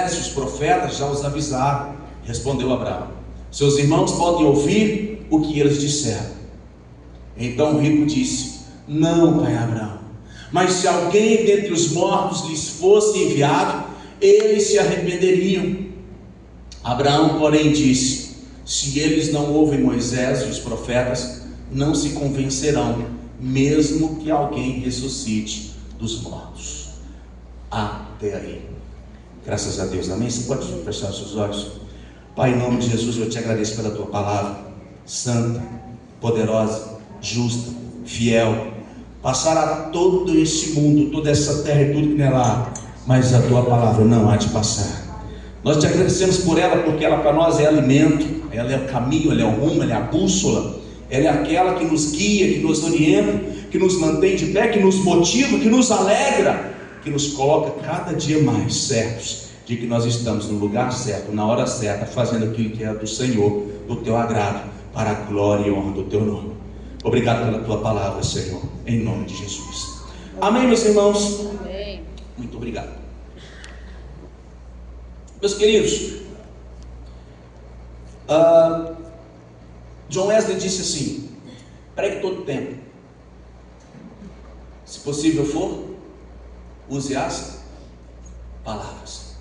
Os profetas já os avisaram. Respondeu Abraão: seus irmãos podem ouvir o que eles disseram. Então o rico disse: não, pai Abraão, mas se alguém dentre os mortos lhes fosse enviado, eles se arrependeriam. Abraão, porém, disse: se eles não ouvem Moisés e os profetas, não se convencerão, mesmo que alguém ressuscite dos mortos. Até aí. Graças a Deus, amém? Você pode fechar os seus olhos? Pai, em nome de Jesus, eu te agradeço pela tua palavra santa, poderosa, justa, fiel. Passará todo este mundo, toda essa terra e tudo que nela há, mas a tua palavra não há de passar. Nós te agradecemos por ela, porque ela para nós é alimento, ela é o caminho, ela é o rumo, ela é a bússola, ela é aquela que nos guia, que nos orienta, que nos mantém de pé, que nos motiva, que nos alegra, que nos coloca cada dia mais certos de que nós estamos no lugar certo, na hora certa, fazendo aquilo que é do Senhor, do teu agrado, para a glória e honra do teu nome. Obrigado pela tua palavra, Senhor, em nome de Jesus. Amém, meus irmãos? Amém. Muito obrigado. Meus queridos, John Wesley disse assim: pregue todo tempo, se possível for, use as palavras.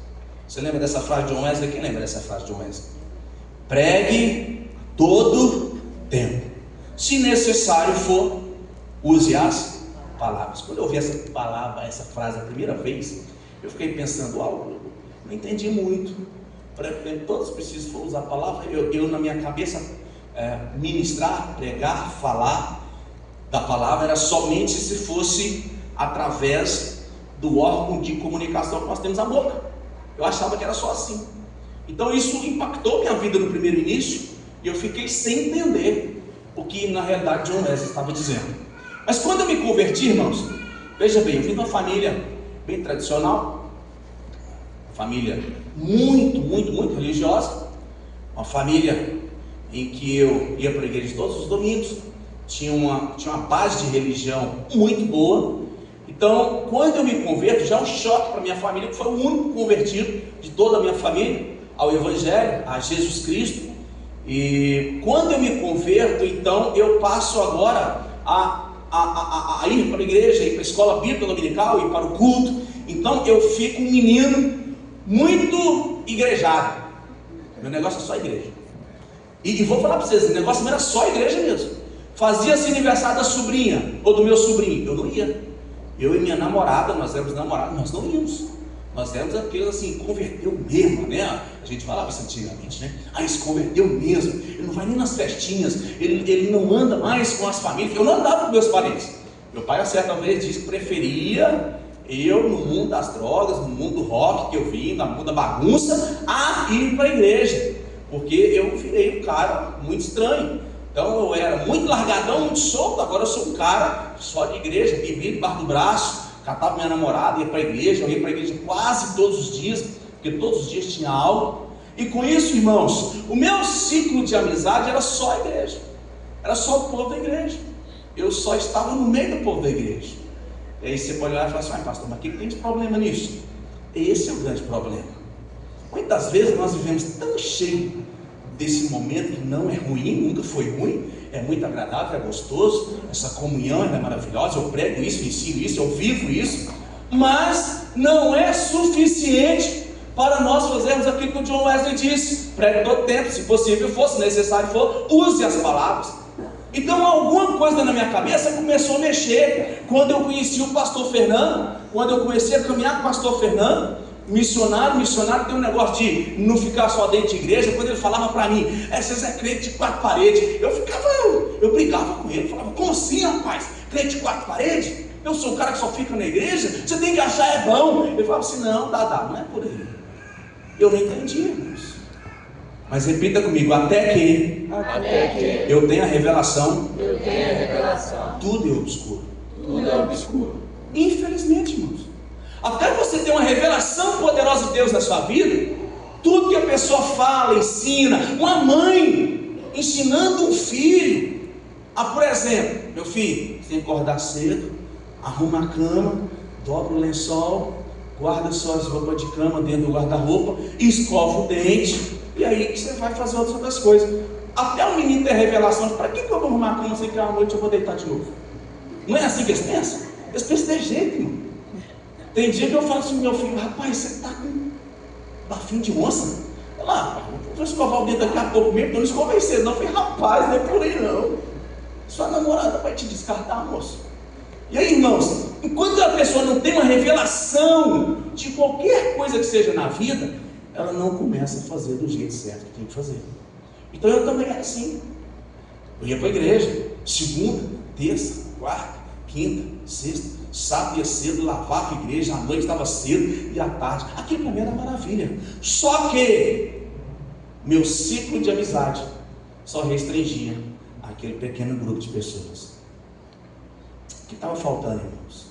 Você lembra dessa frase de John Wesley? Quem lembra dessa frase de John Wesley? Pregue todo tempo, se necessário for, use as palavras. Quando eu ouvi essa palavra, essa frase a primeira vez, eu fiquei pensando algo, não entendi muito. Todos precisam usar a palavra. Eu na minha cabeça, ministrar, pregar, falar da palavra era somente se fosse através do órgão de comunicação que nós temos, a boca. Eu achava que era só assim. Então isso impactou minha vida no primeiro início, e eu fiquei sem entender o que na realidade John Wesley estava dizendo. Mas quando eu me converti, irmãos, veja bem, eu vim de uma família bem tradicional, uma família muito religiosa, uma família em que eu ia para a igreja todos os domingos, tinha uma base de religião muito boa. Então, quando eu me converto, já é um choque para minha família, que foi o único convertido de toda a minha família ao Evangelho, a Jesus Cristo. E quando eu me converto, então eu passo agora a ir para a igreja, ir para a escola bíblica dominical, ir para o culto. Então eu fico um menino muito igrejado. Meu negócio é só igreja. E vou falar para vocês, o negócio era só igreja mesmo. Fazia-se aniversário da sobrinha ou do meu sobrinho, eu não ia. Eu e minha namorada, nós éramos namorados, nós não íamos. Nós éramos aqueles assim, converteu mesmo, né? A gente falava isso antigamente, né? Ah, se converteu mesmo, ele não vai nem nas festinhas, ele não anda mais com as famílias. Eu não andava com meus parentes. Meu pai, a certa vez, disse que preferia eu, no mundo das drogas, no mundo do rock que eu vim, no mundo da bagunça, a ir para a igreja, porque eu virei um cara muito estranho. Então eu era muito largadão, muito solto. Agora eu sou um cara só de igreja, bebia debaixo do braço, catava minha namorada, ia para a igreja. Eu ia para a igreja quase todos os dias, porque todos os dias tinha aula. E com isso, irmãos, o meu ciclo de amizade era só a igreja, era só o povo da igreja. Eu só estava no meio do povo da igreja. E aí você pode olhar e falar assim: pastor, mas o que tem de problema nisso? Esse é o grande problema. Muitas vezes nós vivemos tão cheio desse momento, que não é ruim, nunca foi ruim, é muito agradável, é gostoso, essa comunhão é maravilhosa, eu prego isso, ensino isso, eu vivo isso, mas não é suficiente para nós fazermos aquilo que o John Wesley disse: pregue todo tempo, se possível for, se necessário for, use as palavras. Então alguma coisa na minha cabeça começou a mexer, quando eu conheci o pastor Fernando, quando eu comecei a caminhar com o pastor Fernando. Missionário tem um negócio de não ficar só dentro de igreja. Quando ele falava para mim: vocês é crente de 4 paredes, eu brigava com ele, falava: como assim, rapaz, crente de 4 paredes? Eu sou um cara que só fica na igreja, você tem que achar é bom. Ele falava assim: não, não é por aí. Eu não entendi, irmãos. Mas repita comigo: até que eu tenha a revelação, tudo é obscuro. Infelizmente, irmãos, até você ter uma revelação poderosa de Deus na sua vida, tudo que a pessoa fala, ensina, uma mãe ensinando um filho por exemplo: meu filho, você tem que acordar cedo, arruma a cama, dobra o lençol, guarda suas roupas de cama dentro do guarda-roupa, escova o dente, e aí você vai fazer outras coisas. Até o menino ter revelação de: para que eu vou arrumar a cama sem que à noite eu vou deitar de novo? Não é assim que eles pensam? Eles pensam de jeito, irmão. Tem dia que eu falo assim: meu filho, rapaz, você está com bafinho de onça? Olha lá, vou escovar o dedo daqui a pouco mesmo. Eu não escovei cedo, não. Eu falei: rapaz, não é por aí não. Sua namorada vai te descartar, moço. E aí, irmãos, enquanto a pessoa não tem uma revelação de qualquer coisa que seja na vida, ela não começa a fazer do jeito certo que tem que fazer. Então eu também era assim. Eu ia para a igreja, segunda, terça, quarta, quinta, sexta, sábado ia cedo, lavava a igreja, à noite estava cedo e à tarde. Aquilo para mim era maravilha. Só que meu ciclo de amizade só restringia aquele pequeno grupo de pessoas. O que estava faltando, irmãos?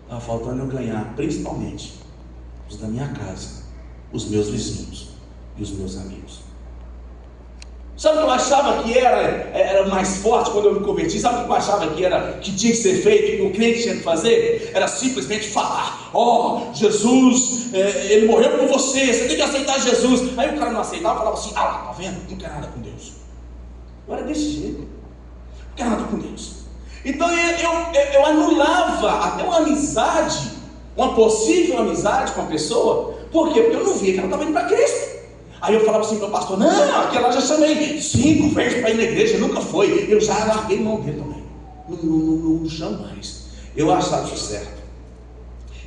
Estava faltando eu ganhar, principalmente, os da minha casa, os meus vizinhos e os meus amigos. Sabe o que eu achava que era mais forte quando eu me converti? Sabe o que eu achava que tinha que ser feito, que o crente tinha que fazer? Era simplesmente falar: ó, Jesus, ele morreu por você, você tem que aceitar Jesus. Aí o cara não aceitava, falava assim: ah lá, tá vendo? Não quer nada com Deus. Eu era desse jeito, não quer nada com Deus. Então eu anulava até uma amizade, uma possível amizade com a pessoa. Por quê? Porque eu não via que ela estava indo para Cristo. Aí eu falava assim para o pastor: não, aquela já chamei 5 vezes para ir na igreja, nunca foi. Eu já larguei mão dele também. Não chamo mais. Eu achava isso certo.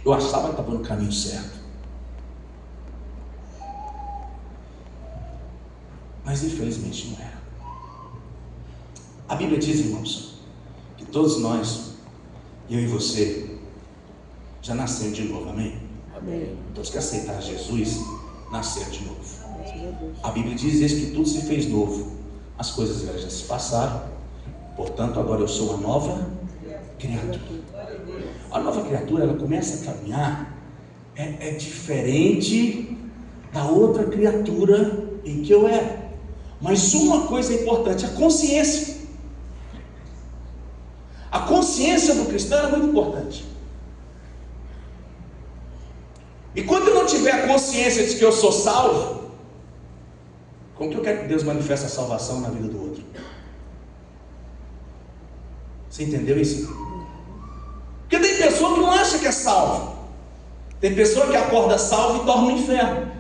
Eu achava que estava no caminho certo. Mas infelizmente não era. A Bíblia diz, irmãos, que todos nós, eu e você, já nascemos de novo, amém? Amém. Todos que aceitaram Jesus, nasceram de novo. A Bíblia diz que tudo se fez novo, as coisas velhas já se passaram, portanto agora eu sou uma nova criatura. A nova criatura, ela começa a caminhar, é diferente da outra criatura em que eu era. Mas uma coisa é importante: a consciência. A consciência do cristão é muito importante. E quando eu não tiver a consciência de que eu sou salvo, como que eu quero que Deus manifeste a salvação na vida do outro? Você entendeu isso? Porque tem pessoa que não acha que é salvo. Tem pessoa que acorda salvo e dorme no inferno.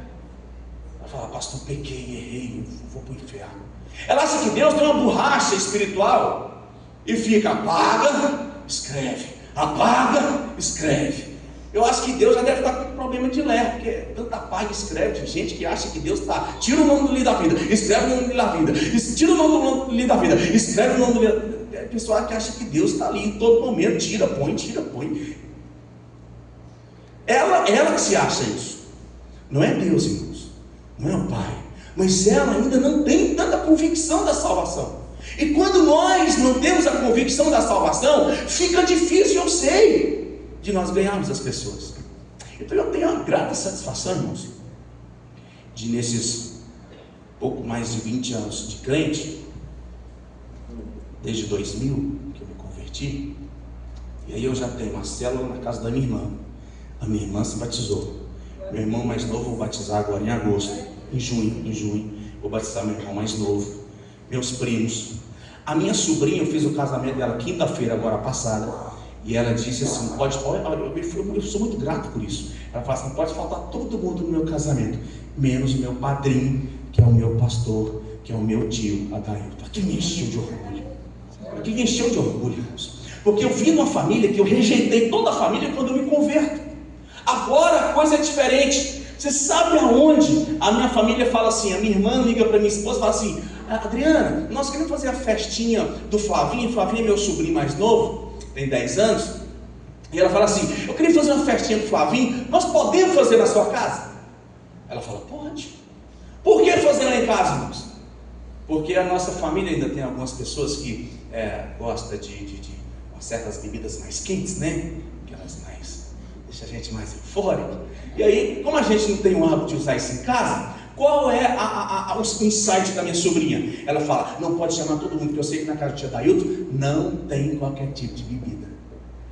Ela fala: pastor, pequei, errei, eu vou para o inferno. Ela acha que Deus tem uma borracha espiritual e fica: apaga, escreve, apaga, escreve. Eu acho que Deus já deve estar com problema de ler, porque tanta apaga e escreve. Tem gente que acha que Deus está: tira o nome do livro da vida, escreve o nome do livro da vida, tira o nome do livro da vida, escreve o nome do livro da vida. É pessoa que acha que Deus está ali em todo momento: tira, põe, tira, põe. Ela que se acha isso. Não é Deus, irmãos, não é o Pai. Mas ela ainda não tem tanta convicção da salvação. E quando nós não temos a convicção da salvação, fica difícil, eu sei, de nós ganharmos as pessoas. Então eu tenho uma grata satisfação, irmãos, de nesses pouco mais de 20 anos de crente, desde 2000 que eu me converti, e aí eu já tenho uma célula na casa da minha irmã. A minha irmã se batizou. Meu irmão mais novo vou batizar agora em agosto, em junho, vou batizar meu irmão mais novo. Meus primos. A minha sobrinha, eu fiz o casamento dela quinta-feira agora passada, e ela disse assim: eu sou muito grato por isso. Ela falou assim: não pode faltar todo mundo no meu casamento, menos o meu padrinho, que é o meu pastor, que é o meu tio Adailton. Aquilo me encheu de orgulho. Aquilo me encheu de orgulho, irmãos. Porque eu vim de uma família que eu rejeitei toda a família quando eu me converto. Agora a coisa é diferente. Você sabe aonde a minha família fala assim? A minha irmã liga para minha esposa e fala assim: Adriana, nós queremos fazer a festinha do Flavinho. O Flavinho é meu sobrinho mais novo, tem 10 anos. E ela fala assim: eu queria fazer uma festinha do Flavinho, nós podemos fazer na sua casa? Ela fala: pode. Por que fazer lá em casa, irmãos? Porque a nossa família ainda tem algumas pessoas que gostam de certas bebidas mais quentes, né? Aquelas mais, deixa a gente mais eufórica. E aí, como a gente não tem o hábito de usar isso em casa, qual é o insight da minha sobrinha? Ela fala: não pode chamar todo mundo, porque eu sei que na casa do tio Adailton não tem qualquer tipo de bebida.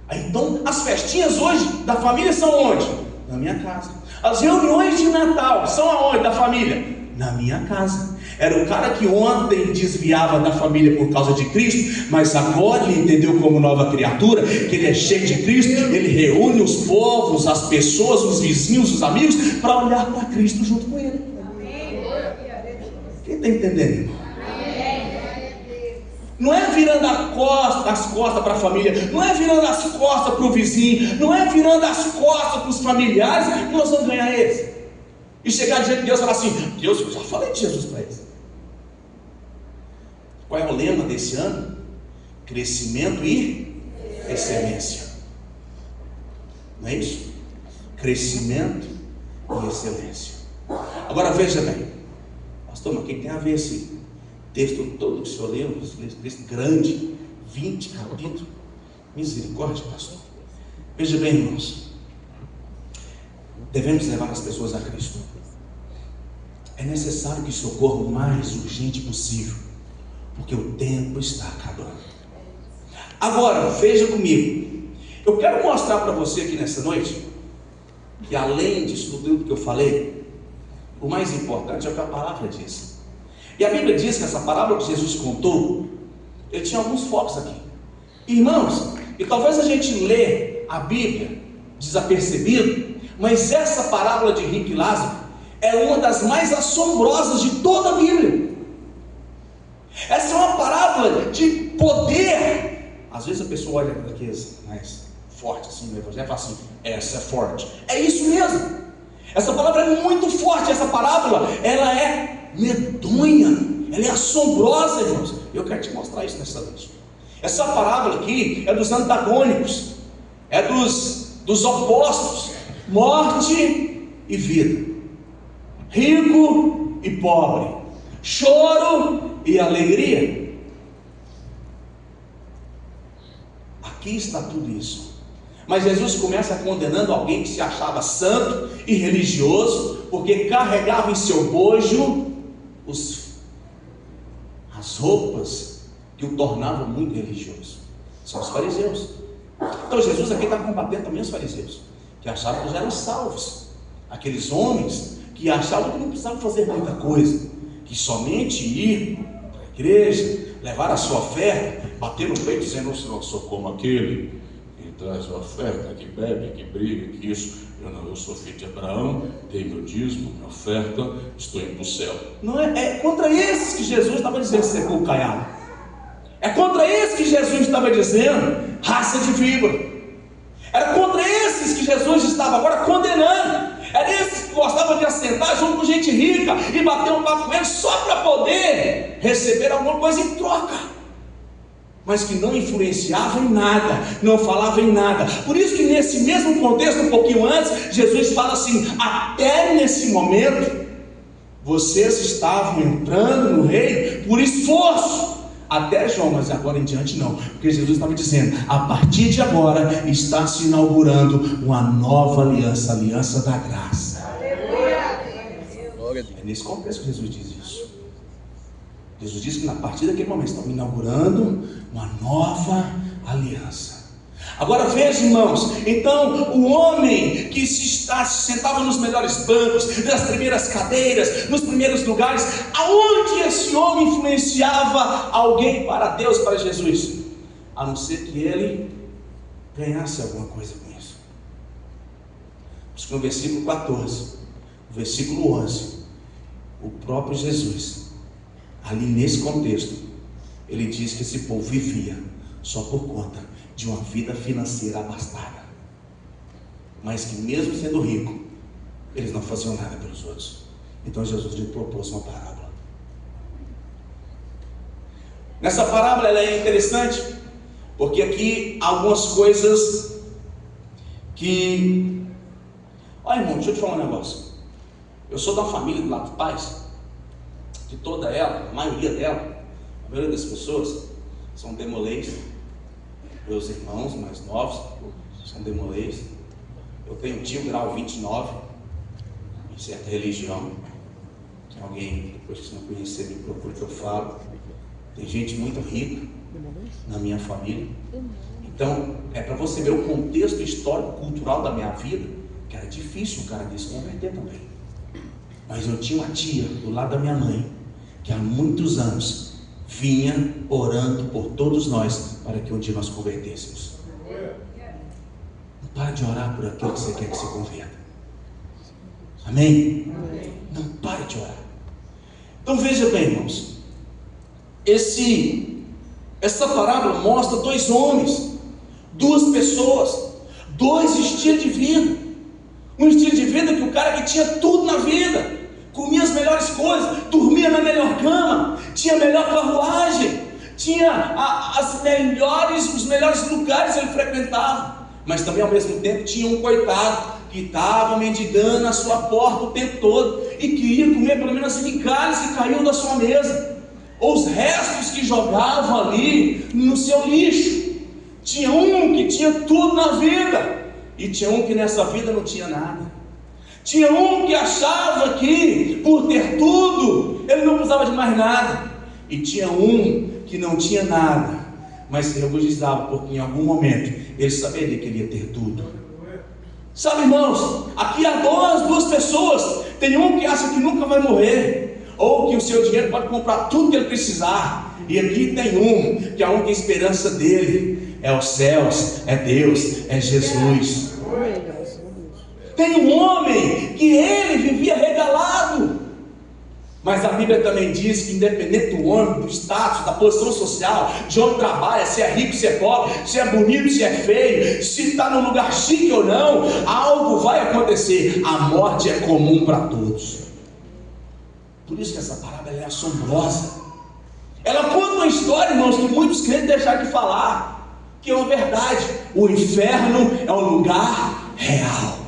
Aí, então, as festinhas hoje da família são onde? Na minha casa. As reuniões de Natal são aonde? Da família? Na minha casa. Era o cara que ontem desviava da família por causa de Cristo, mas agora ele entendeu como nova criatura, que ele é cheio de Cristo. Ele reúne os povos, as pessoas, os vizinhos, os amigos, para olhar para Cristo junto com ele. Quem está entendendo, irmão? Não é virando as costas para a família, não é virando as costas para o vizinho, não é virando as costas para os familiares que nós vamos ganhar eles. E chegar diante de Deus e falar assim: Deus, eu já falei de Jesus para eles. Qual é o lema desse ano? Crescimento e excelência. Não é isso? Crescimento e excelência. Agora veja bem, pastor, mas o que tem a ver esse texto todo que o senhor leu, esse texto grande, 20 capítulos? Misericórdia, pastor. Veja bem, irmãos, devemos levar as pessoas a Cristo. É necessário que isso ocorra o mais urgente possível, porque o tempo está acabando. Agora, veja comigo, eu quero mostrar para você aqui nessa noite, que além disso tudo que eu falei, o mais importante é o que a palavra diz. E a Bíblia diz que essa parábola que Jesus contou, ele tinha alguns focos aqui. Irmãos, e talvez a gente lê a Bíblia desapercebido, mas essa parábola de rico e Lázaro é uma das mais assombrosas de toda a Bíblia. Essa é uma parábola de poder. Às vezes a pessoa olha daqueles mais forte assim no Evangelho e fala assim: essa é forte. É isso mesmo. Essa palavra é muito forte. Essa parábola, ela é medonha, ela é assombrosa, irmãos. Eu quero te mostrar isso nessa noite. Essa parábola aqui é dos antagônicos, é dos opostos: morte e vida, rico e pobre, choro e alegria. Aqui está tudo isso. Mas Jesus começa condenando alguém que se achava santo e religioso, porque carregava em seu bojo as roupas que o tornavam muito religioso. São os fariseus. Então Jesus aqui está combatendo também os fariseus, que achavam que já eram salvos. Aqueles homens que achavam que não precisavam fazer muita coisa, que somente ir para a igreja, levar a sua oferta, bater no peito dizendo: eu sou como aquele que traz a oferta, que bebe, que briga, que isso. Eu sou filho de Abraão, dei meu dízimo, minha oferta, estou indo para o céu. Não é contra esses que Jesus estava dizendo: secou o caiado. É contra esses que Jesus estava dizendo: raça de víbora. Era contra esses que Jesus estava agora condenando. Era esses que gostavam de assentar junto com gente rica e bater um papo com eles só para poder receber alguma coisa em troca, mas que não influenciava em nada, não falava em nada. Por isso que nesse mesmo contexto, um pouquinho antes, Jesus fala assim: até nesse momento vocês estavam entrando no reino por esforço. Até João, mas agora em diante não, porque Jesus estava dizendo: a partir de agora está se inaugurando uma nova aliança, a aliança da graça. É nesse contexto que Jesus diz isso. Jesus diz que a partir daquele momento estamos inaugurando uma nova aliança. Agora veja, irmãos, então o homem que se sentava nos melhores bancos, nas primeiras cadeiras, nos primeiros lugares, aonde esse homem influenciava alguém para Deus, para Jesus? A não ser que ele ganhasse alguma coisa com isso. No versículo 14, no versículo 11, o próprio Jesus, ali nesse contexto, ele diz que esse povo vivia só por conta de uma vida financeira abastada, mas que mesmo sendo rico, eles não faziam nada pelos outros. Então Jesus lhe propôs uma parábola. Nessa parábola ela é interessante, porque aqui há algumas coisas que... Olha, irmão, deixa eu te falar um negócio. Eu sou da família do lado dos pais, de toda ela, a maioria das pessoas são demolês. Meus irmãos mais novos são demolês. Eu tenho um tio grau 29 em certa religião. Se alguém, depois que você não conhecer, me procura que eu falo. Tem gente muito rica na minha família. Então, é para você ver o contexto histórico, cultural da minha vida, porque era difícil um cara desse converter também. Mas eu tinha uma tia do lado da minha mãe, que há muitos anos vinha orando por todos nós, para que um dia nós convertêssemos. Não pare de orar por aquilo que você quer que se converta. Amém? Não pare de orar. Então veja bem, irmãos, essa parábola mostra dois homens, duas pessoas, dois estilos de vida. Um estilo de vida que o cara que tinha tudo na vida, comia as melhores coisas, dormia na melhor cama, tinha a melhor carruagem, tinha os melhores lugares ele frequentava, mas também ao mesmo tempo tinha um coitado que estava mendigando a sua porta o tempo todo e queria comer pelo menos as migalhas que caíam da sua mesa, ou os restos que jogavam ali no seu lixo. Tinha um que tinha tudo na vida, e tinha um que nessa vida não tinha nada. Tinha um que achava que por ter tudo ele não precisava de mais nada, e tinha um que não tinha nada, mas se regozijava porque em algum momento ele saberia que ele ia ter tudo. Sabe, irmãos, aqui há duas pessoas. Tem um que acha que nunca vai morrer, ou que o seu dinheiro pode comprar tudo que ele precisar. E aqui tem um que a única esperança dele é os céus, é Deus, é Jesus. Tem um homem que ele vivia regalado, mas a Bíblia também diz que independente do homem, do status, da posição social, de onde trabalha, se é rico, se é pobre, se é bonito, se é feio, se está num lugar chique ou não, algo vai acontecer. A morte é comum para todos. Por isso que essa parábola é assombrosa. Ela conta uma história, irmãos, que muitos crentes deixaram de falar, que é uma verdade. O inferno é um lugar real.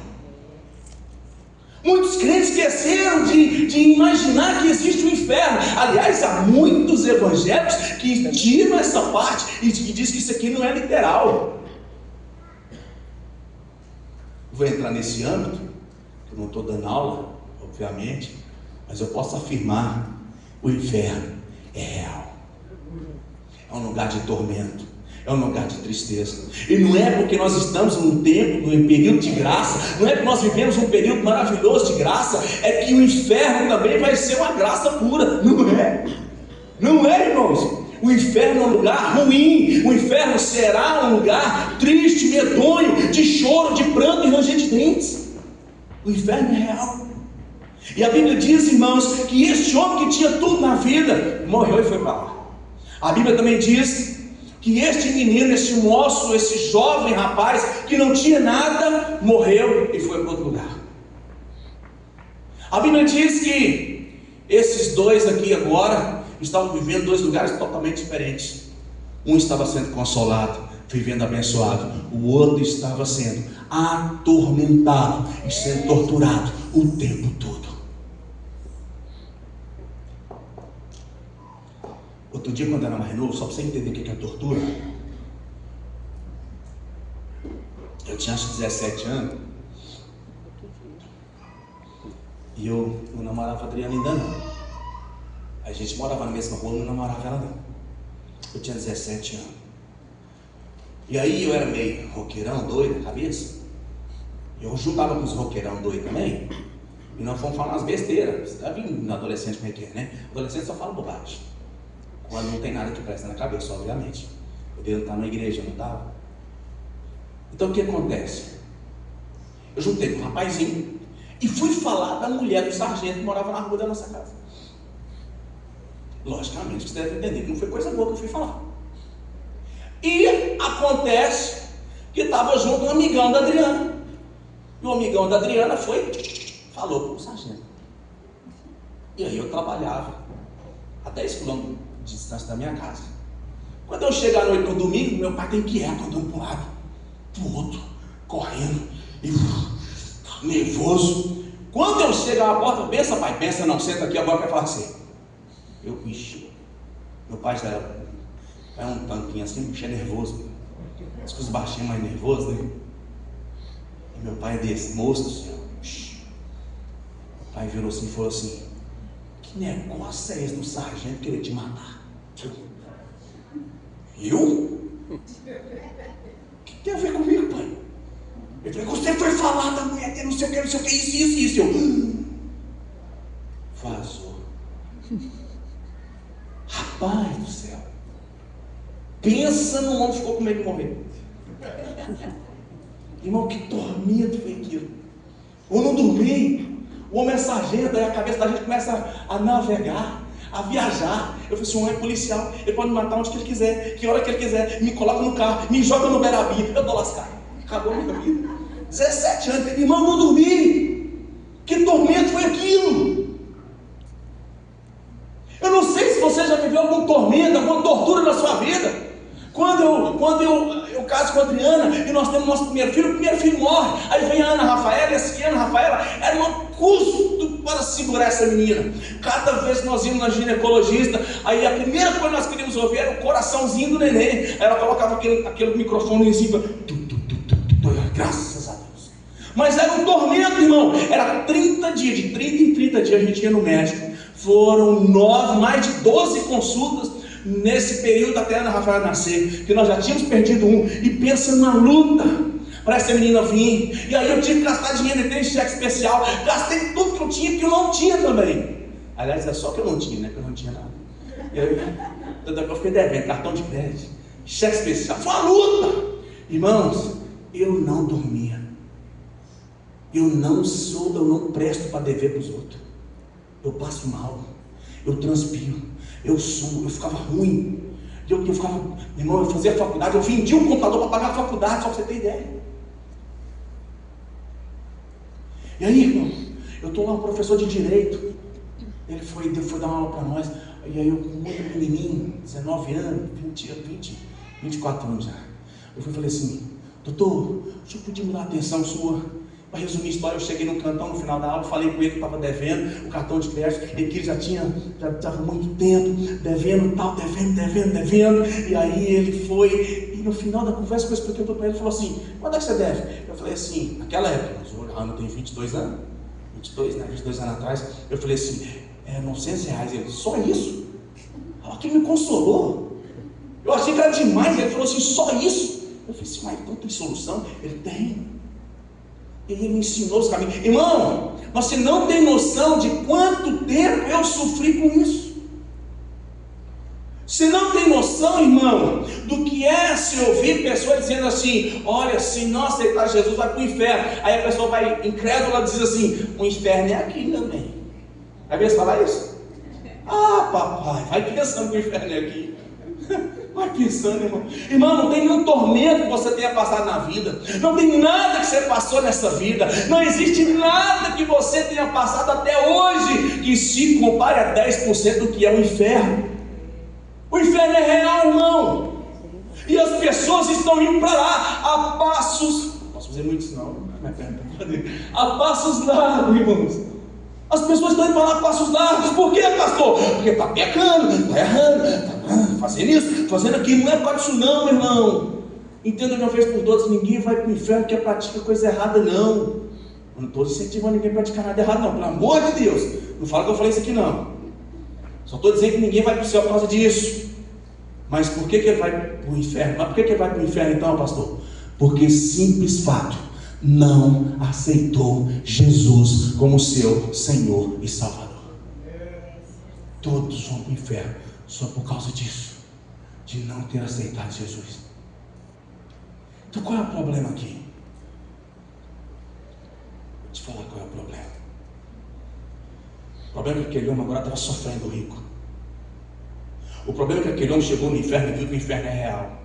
Muitos crentes esqueceram de imaginar que existe um inferno. Aliás, há muitos evangélicos que tiram essa parte e que dizem que isso aqui não é literal. Vou entrar nesse âmbito, eu não estou dando aula, obviamente, mas eu posso afirmar: o inferno é real. É um lugar de tormento, é um lugar de tristeza. E não é porque nós estamos num tempo, num período de graça, não é que nós vivemos um período maravilhoso de graça, é que o inferno também vai ser uma graça pura. Não é? Não é, irmãos? O inferno é um lugar ruim. O inferno será um lugar triste, medonho, de choro, de pranto e ranger de dentes. O inferno é real. E a Bíblia diz, irmãos, que este homem que tinha tudo na vida morreu e foi para lá. A Bíblia também diz que este menino, esse moço, esse jovem rapaz que não tinha nada, morreu e foi para outro lugar. A Bíblia diz que esses dois aqui agora estavam vivendo dois lugares totalmente diferentes. Um estava sendo consolado, vivendo abençoado. O outro estava sendo atormentado e sendo torturado o tempo todo. Outro dia, quando eu era mais novo, só para você entender o que é tortura, eu tinha acho que 17 anos, e eu não namorava a Adriana ainda não. A gente morava na mesma rua, não namorava ela não. Eu tinha 17 anos. E aí eu era meio roqueirão, doido na cabeça. Eu juntava com os roqueirão doido também, e nós fomos falar umas besteiras. Você já viu na adolescente como é que é, né? Adolescente só fala bobagem, quando não tem nada que presta na cabeça, obviamente. Eu devia estar na igreja, não estava. Então o que acontece? Eu juntei com um rapazinho e fui falar da mulher do sargento que morava na rua da nossa casa. Logicamente você deve entender que não foi coisa boa que eu fui falar. E acontece que estava junto um amigão da Adriana. E o amigão da Adriana falou para o sargento. E aí eu trabalhava a 10 quilômetros de distância da minha casa. Quando eu chego à noite no domingo, meu pai tem inquieto, andando para um lado, para o outro, correndo, e nervoso. Quando eu chego à porta, pensa pai, pensa não, senta aqui agora, quer falar assim. Eu, meu pai já era um tanquinho assim, bicho é nervoso, as coisas baixinhas mais nervoso, né? E meu pai é desse, moço do céu. O pai virou assim e falou assim: que negócio é esse do sargento querer te matar? Eu? O que tem a ver comigo, pai? Eu falei, você foi falar da mulher dele, não sei o que, isso. Eu, vazou. Rapaz do céu. Pensa no homem que ficou com medo de morrer. Irmão, que tormento foi aquilo. Eu não dormi. O homem é sargento, aí a cabeça da gente começa a navegar, a viajar. Eu falei assim, o homem é policial, ele pode me matar onde que ele quiser, que hora que ele quiser, me coloca no carro, me joga no Beira-Rio, eu tô lascado. Acabou a minha vida. 17 anos, irmão, não dormi. Que tormento foi aquilo? Eu não sei se você já viveu algum tormento, alguma tortura na sua vida. Quando eu caso com a Adriana e nós temos nosso primeiro filho morre. Aí vem a Ana Rafaela, e essa Ana Rafaela era um custo para segurar essa menina. Cada vez que nós íamos na ginecologista, aí a primeira coisa que nós queríamos ouvir era o coraçãozinho do neném. Aí ela colocava aquele microfone em cima. Graças a Deus. Mas era um tormento, irmão. Era 30 dias, de 30 em 30 dias a gente ia no médico. Foram mais de 12 consultas nesse período até a Ana Rafaela nascer, que nós já tínhamos perdido um, e pensa na luta para essa menina vir. E aí eu tive que gastar dinheiro, entrei em cheque especial, gastei tudo que eu tinha, que eu não tinha também. Aliás, é só que eu não tinha, né? Que eu não tinha nada. E aí eu fiquei devendo, cartão de crédito, cheque especial, foi uma luta. Irmãos, eu não dormia. Eu não presto para dever para os outros. Eu passo mal, eu transpiro, eu sumo, eu ficava ruim. Eu ficava, irmão, eu fazia faculdade, eu vendia um computador para pagar a faculdade, só para você ter ideia. E aí, irmão, eu estou lá, um professor de direito, ele foi dar uma aula para nós, e aí eu com muito pequenininho, 19 anos, 24 anos já. Eu falei assim, doutor, o senhor podia me dar atenção sua? Para resumir a história, eu cheguei no cantão no final da aula, falei com ele que estava devendo o cartão de crédito, e que ele já estava muito tempo devendo, e aí ele foi, e no final da conversa eu expliquei para ele, ele falou assim, quando é que você deve? Eu falei assim, naquela época, mas o Ana tem 22 anos, 22 anos atrás, eu falei assim, R$900, ele, só isso? Aquilo me consolou, eu achei que era demais, ele falou assim, só isso? Eu falei assim, mas então tem solução? Ele tem. Ele me ensinou os caminhos. Irmão, você não tem noção de quanto tempo eu sofri com isso. Você não tem noção, irmão, do que é se ouvir pessoas dizendo assim, olha, se não aceitar Jesus vai para o inferno. Aí a pessoa vai incrédula e diz assim, o inferno é aqui também. Vai ver se falar isso? Ah, papai, vai pensando que o inferno é aqui. Vai pensando, irmão. Irmão, não tem nenhum tormento que você tenha passado na vida. Não tem nada que você passou nessa vida. Não existe nada que você tenha passado até hoje que se compare a 10% do que é o inferno. O inferno é real, irmão. E as pessoas estão indo para lá a passos. Não posso fazer muito isso não. A passos largos, irmãos. As pessoas estão indo para lá a passos largos. Por quê, pastor? Porque está pecando, está errando, está fazendo isso, fazendo aquilo. Não é por causa disso não, meu irmão. Entenda de uma vez por todas, ninguém vai para o inferno porque pratica coisa errada, não. Eu não estou incentivando ninguém a praticar nada errado, não. Pelo amor de Deus. Não fala que eu falei isso aqui, não. Só estou dizendo que ninguém vai para o céu por causa disso. Mas por que ele vai para o inferno? Mas por que ele vai para o inferno então, pastor? Porque simples fato, não aceitou Jesus como seu Senhor e Salvador. Todos vão para o inferno só por causa disso, de não ter aceitado Jesus. Então qual é o problema aqui? Vou te falar qual é o problema. O problema é que aquele homem agora estava sofrendo rico. O problema é que aquele homem chegou no inferno e viu que o inferno é real.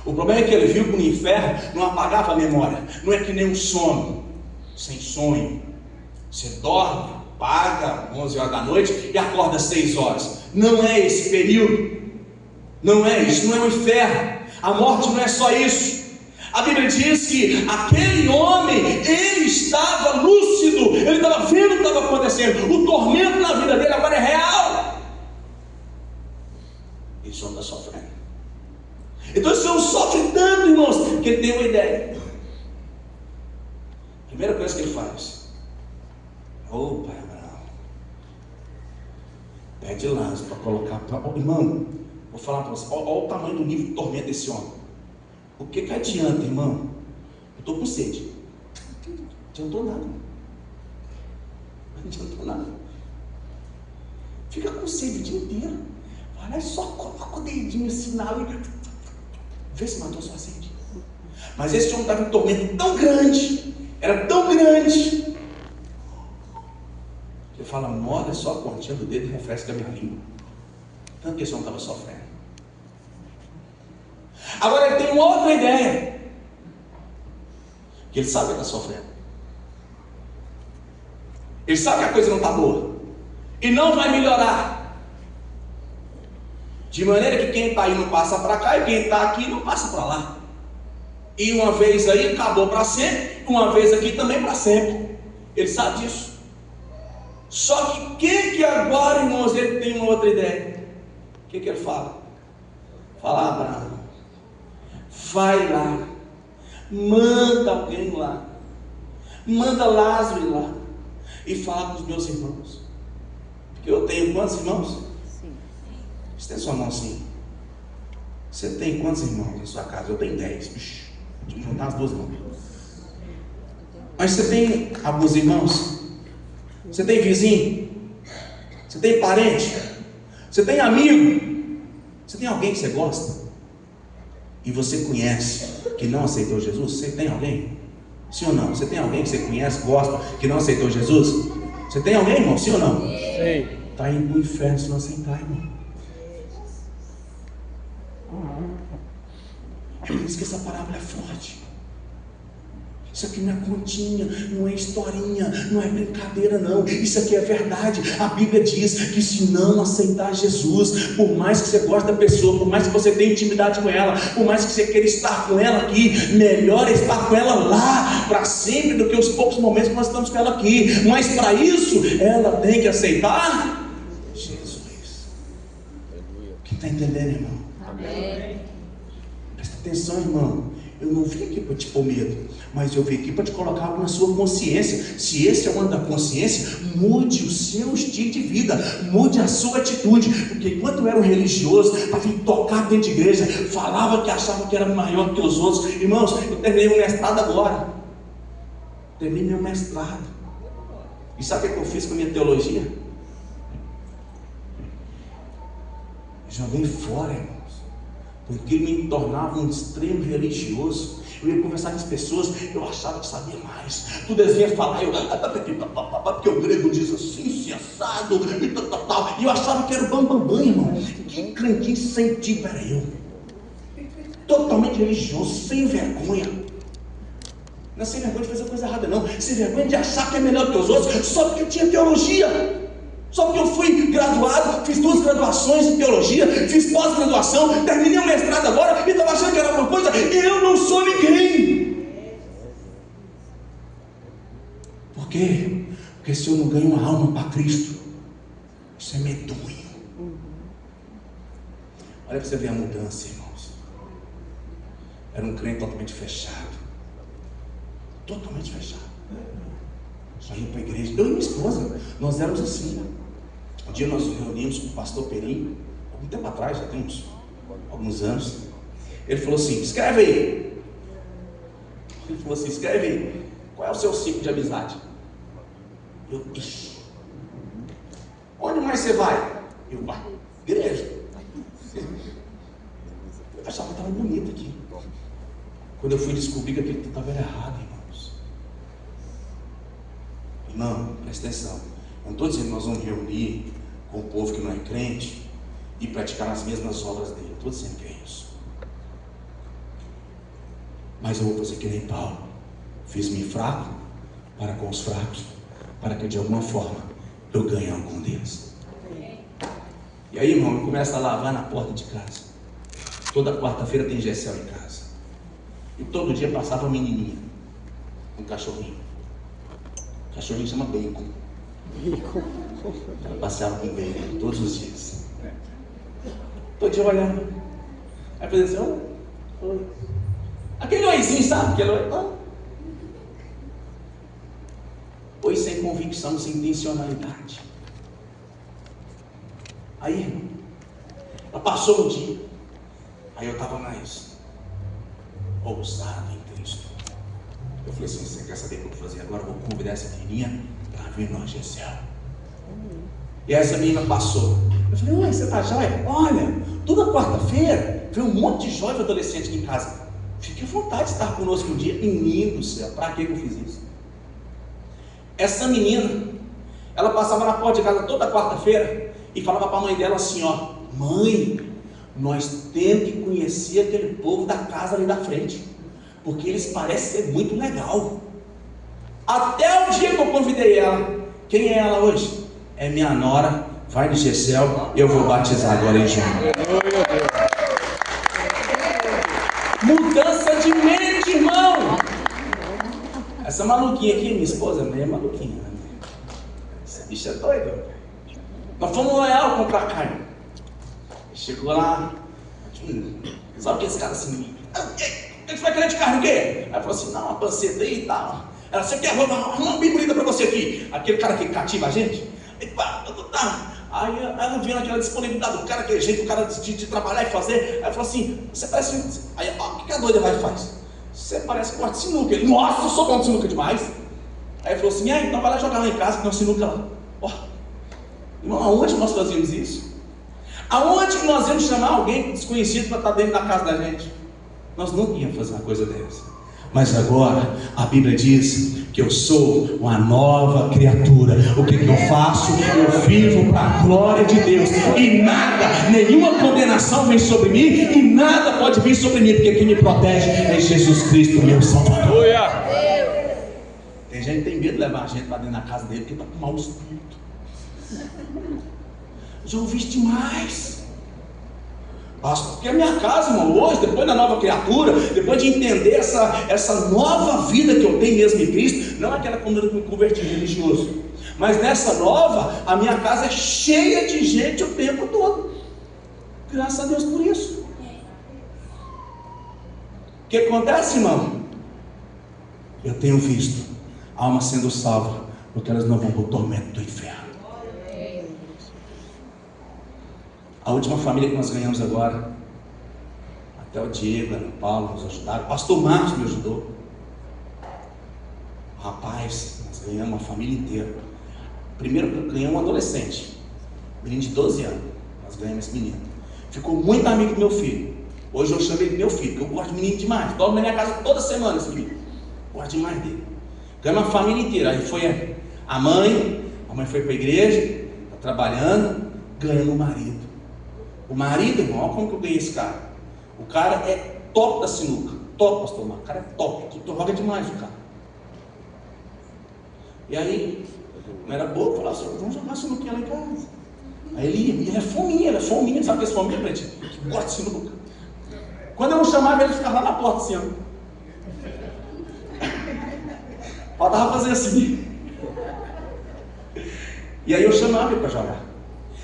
O problema é que ele viu que no inferno não apagava a memória. Não é que nem um sono, sem sonho. Você dorme, paga 11 horas da noite e acorda 6 horas. Não é esse período. Não é isso, não é o inferno. A morte não é só isso. A Bíblia diz que aquele homem, ele estava lúcido, ele estava vendo o que estava acontecendo. O tormento na vida dele agora é real. Ele só está sofrendo. Então esse homem sofre tanto, irmãos, que ele tem uma ideia. Primeira coisa que ele faz: ô pai Abraão, pede Lázaro para colocar. Irmão, vou falar para você, olha o tamanho do nível de tormento desse homem. O que adianta, irmão, Eu estou com sede. Não adiantou nada. Não adiantou nada. Fica com sede o dia inteiro. Vai lá e só coloca o dedinho assim na água e vê se matou sua sede. Mas esse homem estava em tormento tão grande, era tão grande, que ele fala, molha só a pontinha do dedo e refresca a minha língua. Tanto que esse homem estava sofrendo. Agora ele tem uma outra ideia, que ele sabe que está sofrendo. Ele sabe que a coisa não está boa e não vai melhorar. De maneira que quem está aí não passa para cá e quem está aqui não passa para lá. E uma vez aí acabou para sempre, uma vez aqui também para sempre. Ele sabe disso. Só que agora, irmãos, ele tem uma outra ideia. O que ele fala? Fala, Abraão, vai lá, manda alguém lá, manda Lázaro ir lá e fala com os meus irmãos. Porque eu tenho quantos irmãos? Sim. Você tem sua mão assim? Você tem quantos irmãos na sua casa? Eu tenho 10. Deixa eu juntar as duas mãos. Mas você tem alguns irmãos? Você tem vizinho? Você tem parente? Você tem amigo? Você tem alguém que você gosta? E você conhece que não aceitou Jesus? Você tem alguém? Sim ou não? Você tem alguém que você conhece, gosta, que não aceitou Jesus? Você tem alguém, irmão? Sim ou não? Sim. Está indo para o inferno se não aceitar, irmão. É por isso que essa parábola é forte. Isso aqui não é continha, não é historinha, não é brincadeira não. Isso aqui é verdade. A Bíblia diz que se não aceitar Jesus, por mais que você goste da pessoa, por mais que você tenha intimidade com ela, por mais que você queira estar com ela aqui, melhor é estar com ela lá para sempre do que os poucos momentos que nós estamos com ela aqui. Mas para isso, ela tem que aceitar Jesus. Quem está entendendo, irmão? Amém. Presta atenção, irmão. Eu não vim aqui para te pôr medo, mas eu vim aqui para te colocar algo na sua consciência. Se esse é o ano da consciência, mude o seu estilo de vida, mude a sua atitude. Porque enquanto eu era um religioso, estava intocado dentro de igreja, falava que achava que era maior que os outros. Irmãos, eu terminei o mestrado agora. Terminei meu mestrado. E sabe o que eu fiz com a minha teologia? Joguei fora, irmão. Porque me tornava um extremo religioso. Eu ia conversar com as pessoas, eu achava que sabia mais. Tu ia falar, porque o grego diz assim, se assado, e tal. E eu achava que era o bambambam, irmão. Que crentinho sem tipo era eu. Totalmente religioso, sem vergonha. Não é sem vergonha de fazer coisa errada, não. Sem vergonha de achar que é melhor que os outros, só porque eu tinha teologia. Só porque eu fui graduado, fiz 2 graduações em teologia, fiz pós-graduação, terminei o mestrado agora e estava achando que era alguma coisa. Eu não sou ninguém. Por quê? Porque se eu não ganho uma alma para Cristo, isso é medonho. Olha para você ver a mudança, irmãos. Era um crente totalmente fechado. Totalmente fechado. Só ia para a igreja. Eu e minha esposa, nós éramos assim. Um dia nós nos reunimos com o pastor Perinho, algum tempo atrás, já tem alguns anos. Ele falou assim, escreve aí. Ele falou assim, escreve aí. Qual é o seu ciclo de amizade? Eu, ixi. Onde mais você vai? Eu, igreja. Eu achava que estava bonito aqui. Quando eu fui descobrir que aquilo estava errado, irmãos. Irmão, presta atenção. Eu não estou dizendo que nós vamos reunir com o povo que não é crente e praticar as mesmas obras dele. Estou dizendo que é isso. Mas eu vou fazer que nem Paulo. Fiz-me fraco para com os fracos, para que de alguma forma eu ganhe algum deles. E aí, irmão, eu começo a lavar na porta de casa. Toda quarta-feira tem Gessel em casa. E todo dia passava uma menininha, um cachorrinho. O cachorrinho chama Bacon. Ela passeava com Bacon todos os dias. Todo dia olhando. Aí fazia assim, oi. Aquele oizinho, sabe? Aquele oi. Oi sem convicção, sem intencionalidade. Aí, irmão, ela passou um dia. Aí eu estava mais ousado em Cristo. Eu falei assim, você quer saber o que eu vou fazer agora? Eu vou convidar essa menininha para vir no Gisel. E essa menina passou. Eu falei, oi, você tá jóia? Olha, toda quarta-feira vem um monte de jovem adolescente aqui em casa. Fique à vontade de estar conosco um dia. Menino do céu, para que eu fiz isso? Essa menina, ela passava na porta de casa toda quarta-feira e falava para a mãe dela assim, ó, mãe, nós temos que conhecer aquele povo da casa ali da frente, porque eles parecem ser muito legal. Até o dia que eu convidei ela. Quem é ela hoje? É minha nora, vai no Gisel, eu vou batizar agora em junho. Mudança de mente, irmão. Essa maluquinha aqui, minha esposa, é meio maluquinha, né? Essa bicha é doida. Nós fomos no Real comprar carne. Chegou lá, sabe o que esse cara assim? O que você vai querer de carne, o quê? Aí falou assim, não, uma panceta aí e tal. Ela, você quer uma bem bonita pra você aqui? Aquele cara que cativa a gente. E pá, tá. Aí ela viu aquela disponibilidade do cara, aquele jeito do cara de trabalhar e fazer. Aí falou assim, você parece... Aí, ó, o que a doida vai e faz? Você parece que gosta de sinuca. Ele, nossa, eu sou bom de sinuca demais. Aí ele falou assim, então vai lá jogar lá em casa, que tem uma sinuca lá. Ó, irmão, aonde nós fazíamos isso? Aonde que nós íamos chamar alguém desconhecido para estar dentro da casa da gente? Nós nunca íamos fazer uma coisa dessa. Mas agora, a Bíblia diz que eu sou uma nova criatura. O que eu faço? Eu vivo para a glória de Deus. E nada, nenhuma condenação vem sobre mim. E nada pode vir sobre mim, porque quem me protege é Jesus Cristo, meu Salvador. Tem gente que tem medo de levar a gente para dentro da casa dele, porque está com mau espírito. Já ouvi isso demais. Porque a minha casa, irmão, hoje, depois da nova criatura, depois de entender essa nova vida que eu tenho mesmo em Cristo, não é aquela quando eu me converti religioso, mas nessa nova, a minha casa é cheia de gente o tempo todo. Graças a Deus por isso. O que acontece, irmão? Eu tenho visto almas sendo salvas, porque elas não vão para o tormento do inferno. A última família que nós ganhamos agora, até o Diego, o Paulo nos ajudaram, o pastor Marcos me ajudou. Rapaz, nós ganhamos uma família inteira. Primeiro ganhamos um adolescente, menino de 12 anos. Nós ganhamos esse menino. Ficou muito amigo do meu filho. Hoje eu chamo ele de meu filho, porque eu gosto de menino demais. Dormo na minha casa toda semana esse menino. Gosto demais dele. Ganhamos uma família inteira. Aí foi a mãe foi para a igreja, está trabalhando, ganhando um marido. O marido, irmão, olha como que eu ganhei esse cara. O cara é top da sinuca. Top, pastor Marcos. O cara é top. Tu joga demais o cara. E aí, não era boa, eu falava assim, vamos jogar sinuquinha lá em casa. Aí ele é fominha, sabe o que é esse fominha, gente? Que gosta de sinuca. Quando eu não chamava, ele ficava lá na porta assim, ó. Faltava fazer assim. E aí eu chamava ele para jogar.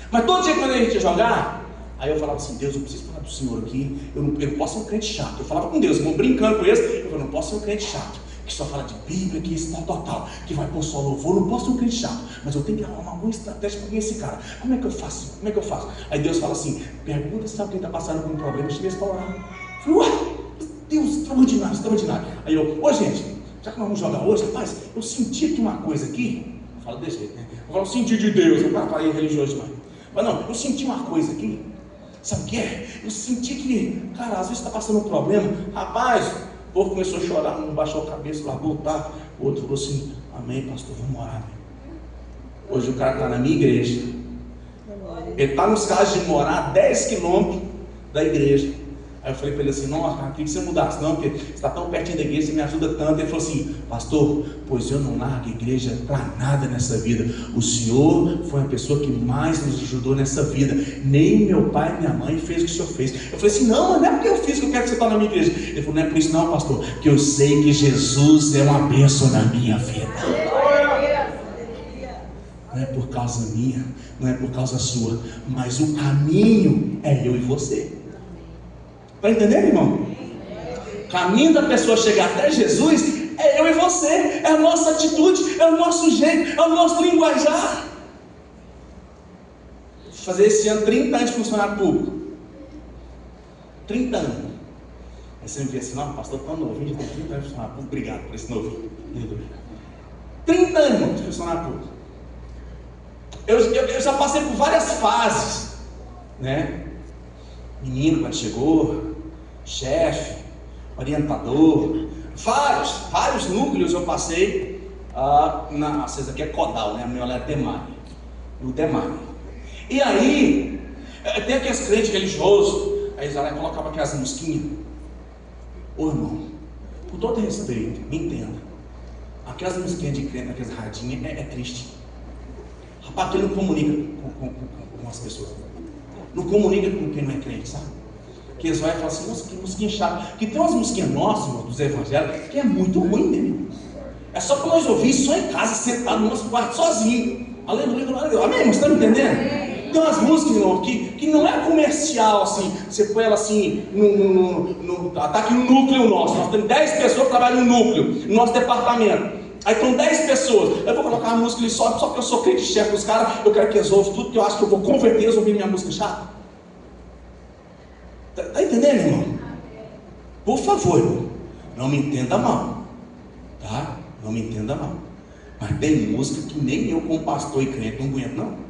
Mas todo dia quando a gente ia jogar, aí eu falava assim, Deus, eu preciso falar do Senhor aqui, eu não posso ser um crente chato. Eu falava com Deus, brincando com ele, eu falava, não posso ser um crente chato, que só fala de Bíblia, que isso tal, que vai pôr só louvor, não posso ser um crente chato, mas eu tenho que arrumar alguma estratégia para ganhar esse cara. Como é que eu faço? Aí Deus fala assim, pergunta se alguém está passando por um problema, chega para orar. Eu falei, ué, Deus, extraordinário. Aí eu, gente, já que nós vamos jogar hoje, rapaz, eu senti aqui uma coisa aqui, eu falo desse jeito, né? Eu falo, senti de Deus, eu falei religioso demais. Mas não, eu senti uma coisa aqui. Sabe o que é? Eu senti que, cara, às vezes está passando um problema. Rapaz, o povo começou a chorar, um baixou a cabeça, largou o taco. O outro falou assim, amém, pastor, vamos orar. Hoje o cara está na minha igreja. Ele está nos casos de morar 10 quilômetros da igreja. Aí eu falei para ele assim, nossa, cara, queria que você mudasse, não, porque você está tão pertinho da igreja, você me ajuda tanto. Ele falou assim, pastor, pois eu não largo a igreja para nada nessa vida. O Senhor foi a pessoa que mais nos ajudou nessa vida. Nem meu pai e minha mãe fez o que o Senhor fez. Eu falei assim, não é porque eu fiz que eu quero que você está na minha igreja. Ele falou, não é por isso não, pastor, que eu sei que Jesus é uma bênção na minha vida. Não é por causa minha, não é por causa sua, mas o caminho é eu e você. Está entendendo, irmão? O caminho da pessoa chegar até Jesus é eu e você, é a nossa atitude, é o nosso jeito, é o nosso linguajar. Vou fazer esse ano 30 anos de funcionário público. 30 anos. Aí você me vê assim, não, pastor tão novinho, já tem 30 anos de funcionário público. Obrigado por esse novinho. 30 anos de funcionário público. Eu já passei por várias fases, né? Menino quando chegou, chefe, orientador, vários núcleos eu passei. Vocês aqui é Codal, né? A minha é Demai. O Demai. E aí, tem aqueles crentes religiosos, aí Israel colocava aquelas mosquinhas. Ô irmão, com todo respeito, me entenda. Aquelas mosquinhas de crente, aquelas radinhas, é triste. Rapaz, ele não comunica com as pessoas. Não comunica com quem não é crente, sabe? Que eles vão e falam assim, nossa, que mosquinha chata. Que tem umas mosquinhas nossas, irmão, dos evangélicos, que é muito ruim, né? É só para nós ouvir só em casa, sentado no nosso quarto sozinho. Aleluia, glória a Deus. Amém? Você está me entendendo? Tem umas músicas, irmão, que não é comercial, assim. Você põe ela assim, tá aqui no núcleo nosso. Nós temos 10 pessoas que trabalham no núcleo, no nosso departamento. Aí estão 10 pessoas. Eu vou colocar uma música ali só porque eu sou crente chefe dos caras. Eu quero que eles ouçam tudo, que eu acho que eu vou converter eles a ouvir minha música chata. Tá entendendo, irmão? Por favor, irmão, não me entenda mal, tá? Não me entenda mal. Mas tem música que nem eu, como pastor e crente, não aguento, não.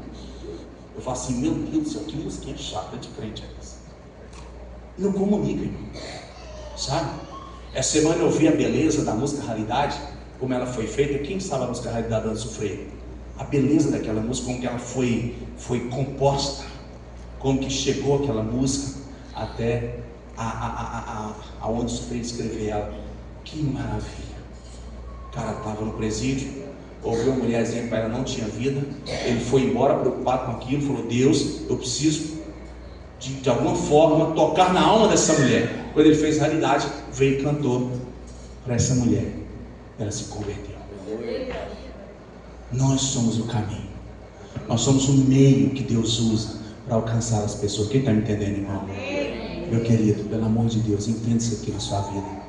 Eu falo assim, meu Deus do céu, que musiquinha chata de crente é essa? Não comunica, irmão. Sabe? Essa semana eu vi a beleza da música Raridade, como ela foi feita. Quem sabe a música Raridade do Sofrer? A beleza daquela música, como que ela foi composta, como que chegou aquela música até aonde o Sofrer escreveu ela. Que maravilha! O cara estava no presídio, ouviu uma mulherzinha que para ela não tinha vida, ele foi embora preocupado com aquilo, falou, Deus, eu preciso de alguma forma tocar na alma dessa mulher. Quando ele fez Raridade, veio e cantou para essa mulher, ela se converteu. Nós somos o caminho, nós somos o meio que Deus usa para alcançar as pessoas. Quem está me entendendo, irmão? Meu querido, pelo amor de Deus, entenda isso aqui na sua vida.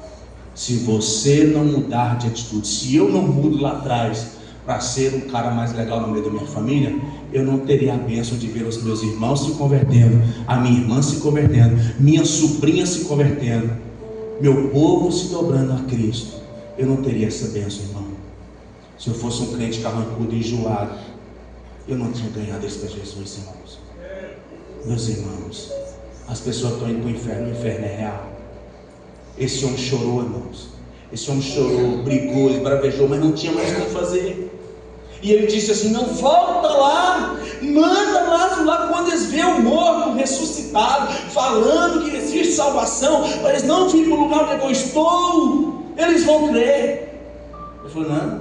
Se você não mudar de atitude, se eu não mudo lá atrás para ser um cara mais legal no meio da minha família, eu não teria a bênção de ver os meus irmãos se convertendo, a minha irmã se convertendo, minha sobrinha se convertendo, meu povo se dobrando a Cristo. Eu não teria essa bênção, irmão. Se eu fosse um crente carrancudo e enjoado, eu não tinha ganhado isso para Jesus, irmãos. Meus irmãos, as pessoas estão indo para o inferno é real. Esse homem chorou, irmãos. Esse homem chorou, brigou, esbravejou, mas não tinha mais como fazer. E ele disse assim, não, volta lá, manda lá quando eles veem o morto ressuscitado, falando que existe salvação, para eles não virem para o lugar onde eu estou, eles vão crer. Ele falou, não,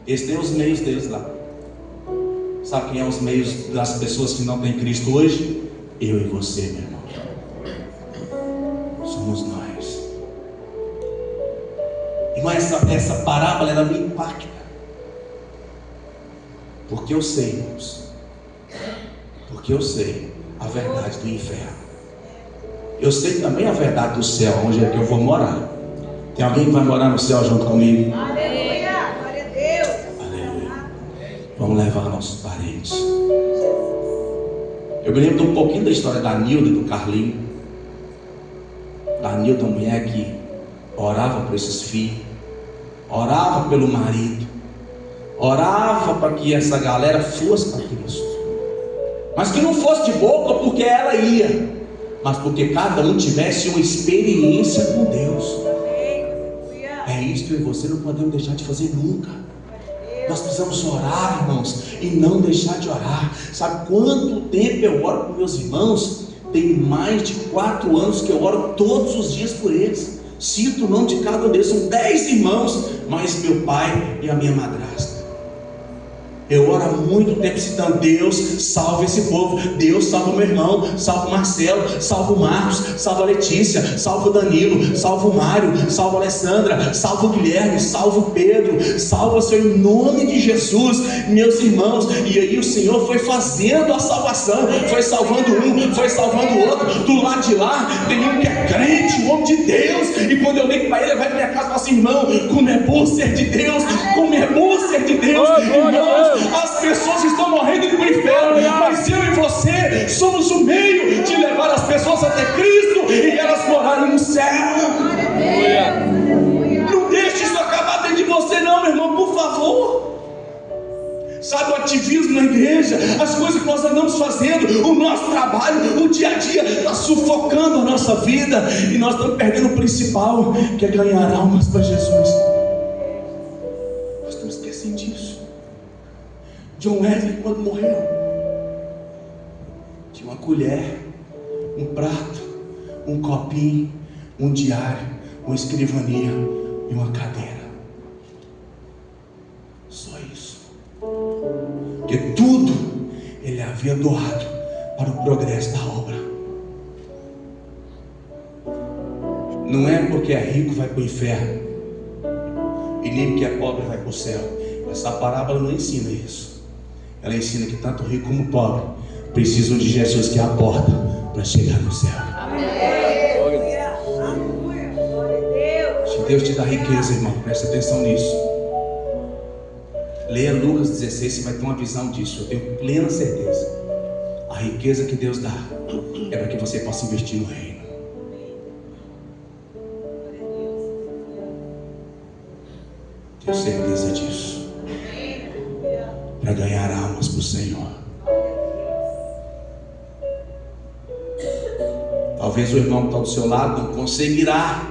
eles têm os meios deles lá. Sabe quem é os meios das pessoas que não têm Cristo hoje? Eu e você, meu irmão. Somos nós. Irmão, essa parábola, ela me impacta. Porque eu sei, irmãos. Porque eu sei a verdade do inferno. Eu sei também a verdade do céu, onde é que eu vou morar. Tem alguém que vai morar no céu junto comigo? Aleluia! Glória a Deus! Aleluia! Vamos levar nossos parentes. Eu me lembro de um pouquinho da história da Nilda e do Carlinho. Da Nilda, uma mulher que orava por esses filhos, orava pelo marido, orava para que essa galera fosse para Cristo, mas que não fosse de boca porque ela ia, mas porque cada um tivesse uma experiência com Deus. É isso que eu e você não podemos deixar de fazer nunca. Nós precisamos orar, irmãos, e não deixar de orar. Sabe quanto tempo eu oro por meus irmãos? Tem mais de 4 anos que eu oro todos os dias por eles. Cito o nome de cada um deles, são 10 irmãos, mais meu pai e a minha madrasta. Eu oro há muito tempo citando, Deus salva esse povo, Deus salva o meu irmão, salva o Marcelo, salva o Marcos, salva a Letícia, salva o Danilo, salva o Mário, salva a Alessandra, salva o Guilherme, salva o Pedro, salva, Senhor, em nome de Jesus, meus irmãos. E aí o Senhor foi fazendo a salvação, foi salvando um, foi salvando o outro. Do lado de lá tem um que é crente, um homem de Deus, e quando eu ligo para ele vai para minha casa e fala assim, irmão, como é bom ser de Deus, como é bom ser de Deus, irmãos. As pessoas estão morrendo no inferno, mas eu e você somos o meio de levar as pessoas até Cristo e elas morarem no céu. Não deixe isso acabar dentro de você não, meu irmão, por favor. Sabe, o ativismo na igreja, as coisas que nós andamos fazendo, o nosso trabalho, o dia a dia está sufocando a nossa vida, e nós estamos perdendo o principal, que é ganhar almas para Jesus. Nós estamos esquecendo disso. John Wesley, quando morreu, tinha uma colher, um prato, um copinho, um diário, uma escrivania e uma cadeira. Só isso. Porque tudo ele havia doado para o progresso da obra. Não é porque é rico vai para o inferno, e nem porque é pobre vai para o céu. Essa parábola não ensina isso. Ela ensina que tanto rico como pobre precisam de Jesus, que é a porta para chegar no céu. Se Deus te dá riqueza, irmão, preste atenção nisso. Leia Lucas 16, você vai ter uma visão disso. Eu tenho plena certeza. A riqueza que Deus dá é para que você possa investir no reino. Tenho certeza disso. Para ganhar almas para o Senhor. Talvez o irmão que está do seu lado não conseguirá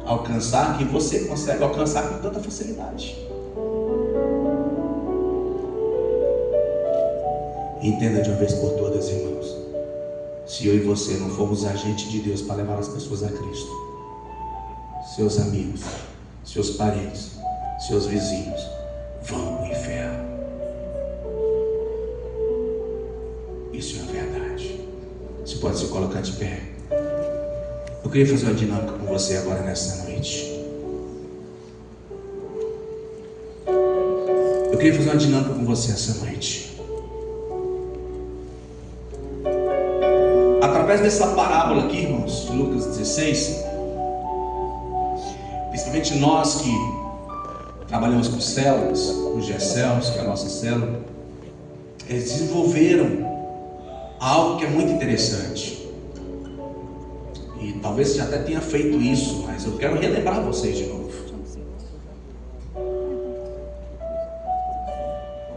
alcançar que você consegue alcançar com tanta facilidade. Entenda de uma vez por todas, irmãos, se eu e você não formos agentes de Deus para levar as pessoas a Cristo, seus amigos, seus parentes, seus vizinhos vão para o inferno. Isso é a verdade. Você pode se colocar de pé. Eu queria fazer uma dinâmica com você agora nessa noite. Eu queria fazer uma dinâmica com você essa noite. Através dessa parábola aqui, irmãos, de Lucas 16, principalmente nós que trabalhamos com células, com GECELS, que é a nossa célula, eles desenvolveram algo que é muito interessante. E talvez você já até tenha feito isso, mas eu quero relembrar vocês de novo.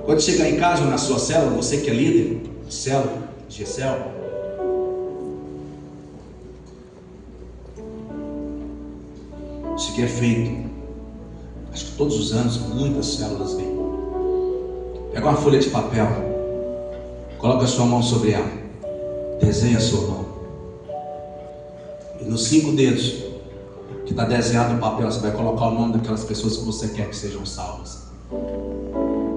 Quando chegar em casa ou na sua célula, você que é líder de célula, de GECEL, isso que é feito, acho que todos os anos, muitas células vêm. Pega uma folha de papel, coloca a sua mão sobre ela, desenha a sua mão, e nos 5 dedos que está desenhado no papel, você vai colocar o nome daquelas pessoas que você quer que sejam salvas.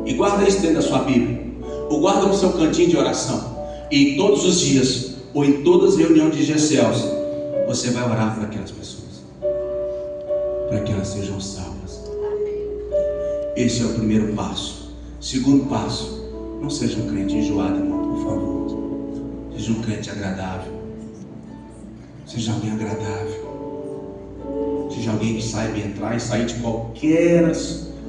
E guarda isso dentro da sua Bíblia, ou guarda no seu cantinho de oração, e todos os dias, ou em todas as reuniões de GECELS, você vai orar por aquelas pessoas, para que elas sejam salvas. Esse é o primeiro passo. Segundo passo, não seja um crente enjoado, irmão, por favor. Seja um crente agradável. Seja alguém agradável. Seja alguém que saiba entrar e sair de qualquer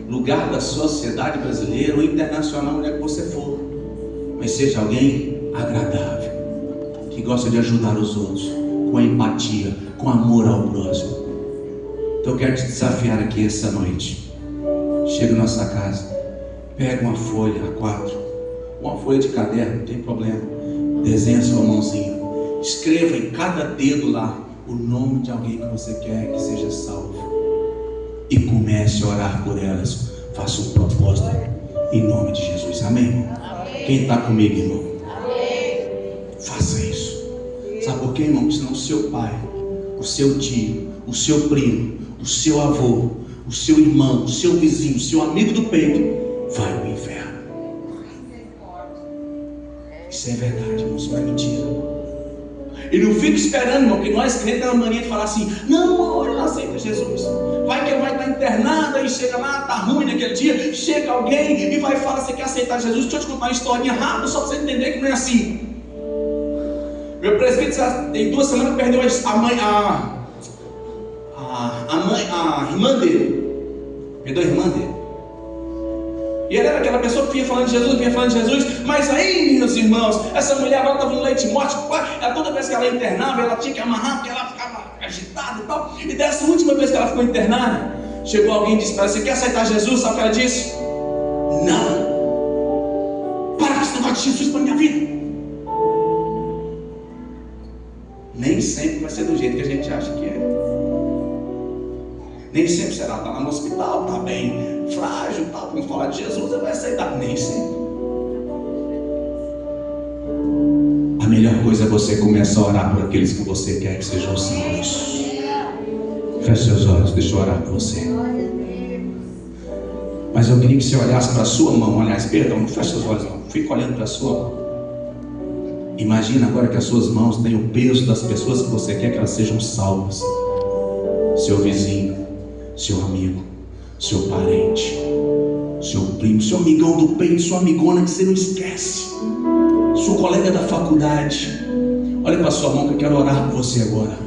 lugar da sociedade brasileira ou internacional, onde é que você for. Mas seja alguém agradável, que gosta de ajudar os outros, com empatia, com amor ao próximo. Então eu quero te desafiar aqui essa noite. Chega na nossa casa, pega uma folha A4, uma folha de caderno, não tem problema, desenha sua mãozinha, escreva em cada dedo lá o nome de alguém que você quer que seja salvo, e comece a orar por elas. Faça um propósito em nome de Jesus. Amém? Quem está comigo, irmão? Faça isso. Sabe por quê, irmão? Senão o seu pai, o seu tio, o seu primo, o seu avô, o seu irmão, o seu vizinho, o seu amigo do peito vai ao inferno. Isso é verdade, irmão, isso não é mentira. E não fica esperando, irmão, que nós crentes temos a mania de falar assim: não, ele não aceita Jesus. Vai que ele vai estar internado, aí chega lá, está ruim naquele dia, chega alguém e vai falar: você quer aceitar Jesus? Deixa eu te contar uma historinha rápida, só para você entender que não é assim. Meu presbítero tem 2 semanas que perdeu a irmã dele. Perdeu a irmã dele. E ele era aquela pessoa que vinha falando de Jesus, mas aí, meus irmãos, essa mulher agora estava no leite morte, ela, toda vez que ela internava, ela tinha que amarrar, porque ela ficava agitada e tal. E dessa última vez que ela ficou internada, chegou alguém e disse para ela: você quer aceitar Jesus? Sabe o que ela disse? Não. Para com esse negócio de Jesus para minha vida. Nem sempre vai ser do jeito que a gente acha que é. Nem sempre será. Está lá no hospital, está bem frágil, está com falar de Jesus, você vai aceitar. Nem sempre. A melhor coisa é você começar a orar por aqueles que você quer que sejam salvos. Feche seus olhos, deixa eu orar por você. Mas eu queria que você olhasse para a sua mão. Aliás, perdão, não feche seus olhos não. Fica olhando para a sua mão. Imagina agora que as suas mãos têm o peso das pessoas que você quer que elas sejam salvas. Seu vizinho, seu amigo, seu parente, seu primo, seu amigão do peito, sua amigona que você não esquece, seu colega da faculdade. Olha para a sua mão que eu quero orar por você agora.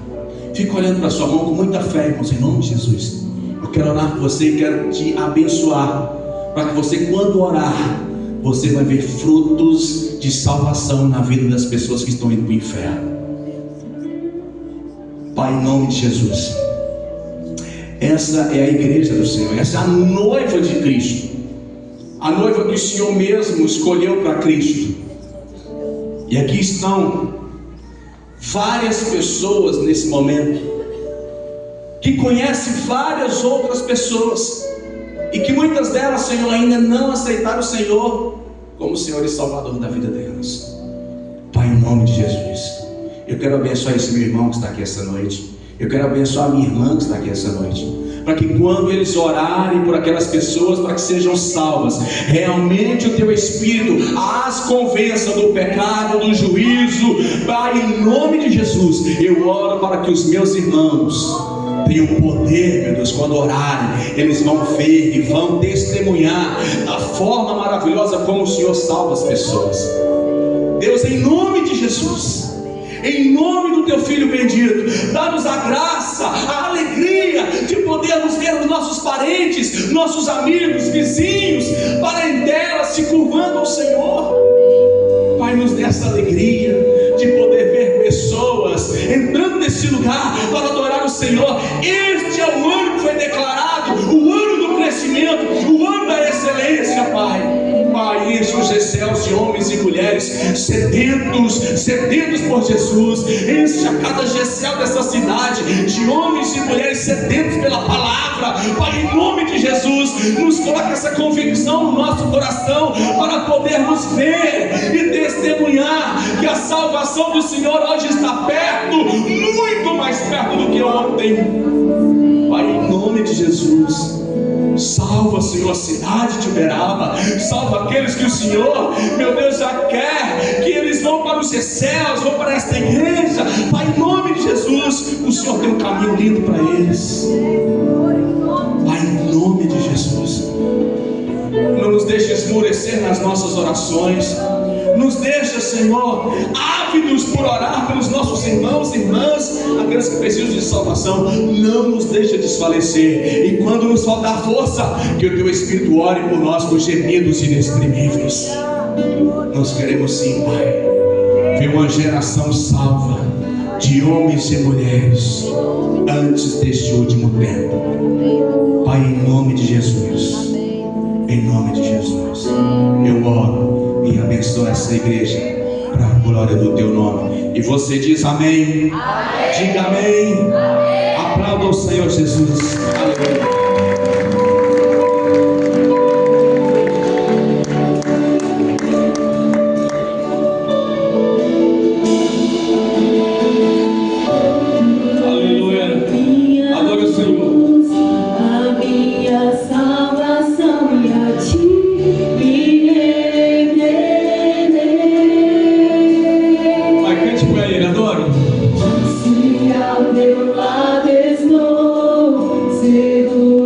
Fica olhando para a sua mão com muita fé, irmãos, em nome de Jesus. Eu quero orar por você e quero te abençoar, para que você, quando orar, você vai ver frutos de salvação na vida das pessoas que estão indo para o inferno. Pai, em nome de Jesus, essa é a igreja do Senhor, essa é a noiva de Cristo, a noiva que o Senhor mesmo escolheu para Cristo. E aqui estão várias pessoas nesse momento que conhecem várias outras pessoas e que muitas delas, Senhor, ainda não aceitaram o Senhor como Senhor e Salvador da vida delas. Pai, em nome de Jesus, eu quero abençoar esse meu irmão que está aqui essa noite. Eu quero abençoar a minha irmã que está aqui essa noite, para que quando eles orarem por aquelas pessoas, para que sejam salvas, realmente o teu Espírito as convença do pecado, do juízo. Pai, em nome de Jesus, eu oro para que os meus irmãos tenham poder, meu Deus, quando orarem, eles vão ver e vão testemunhar a forma maravilhosa como o Senhor salva as pessoas. Deus, em nome de Jesus, em nome do teu Filho bendito, dá-nos a graça, a alegria de podermos ver os nossos parentes, nossos amigos, vizinhos, parentelas se curvando ao Senhor. Pai, nos dê essa alegria de poder ver pessoas entrando nesse lugar para adorar o Senhor. Este é o ano que foi declarado, o ano do crescimento, o ano da excelência, Pai. Pai, enche os céus de homens e mulheres sedentos por Jesus. Enche a cada Gessel dessa cidade de homens e mulheres sedentos pela palavra. Pai, em nome de Jesus, nos coloca essa convicção no nosso coração para podermos ver e testemunhar que a salvação do Senhor hoje está perto, muito mais perto do que ontem. Pai, em nome de Jesus, salva, Senhor, a cidade de Uberaba. Salva aqueles que o Senhor, meu Deus, já quer que eles vão para os céus, vão para esta igreja. Pai, em nome de Jesus, o Senhor tem um caminho lindo para eles. Pai, em nome de Jesus, não nos deixe esmorecer nas nossas orações. Nos deixa, Senhor, ávidos por orar pelos nossos irmãos e irmãs, aqueles que precisam de salvação. Não nos deixa desfalecer. E quando nos faltar força, que o teu Espírito ore por nós com gemidos inexprimíveis. Nós queremos sim, Pai, ver uma geração salva de homens e mulheres antes deste último tempo. Pai, em nome de Jesus, em nome de Jesus, eu oro e abençoe essa igreja para a glória do teu nome. E você diz amém? Amém. Diga amém. Amém. Aplauda o Senhor Jesus. Aleluia. Se ao teu lado estou, seguro.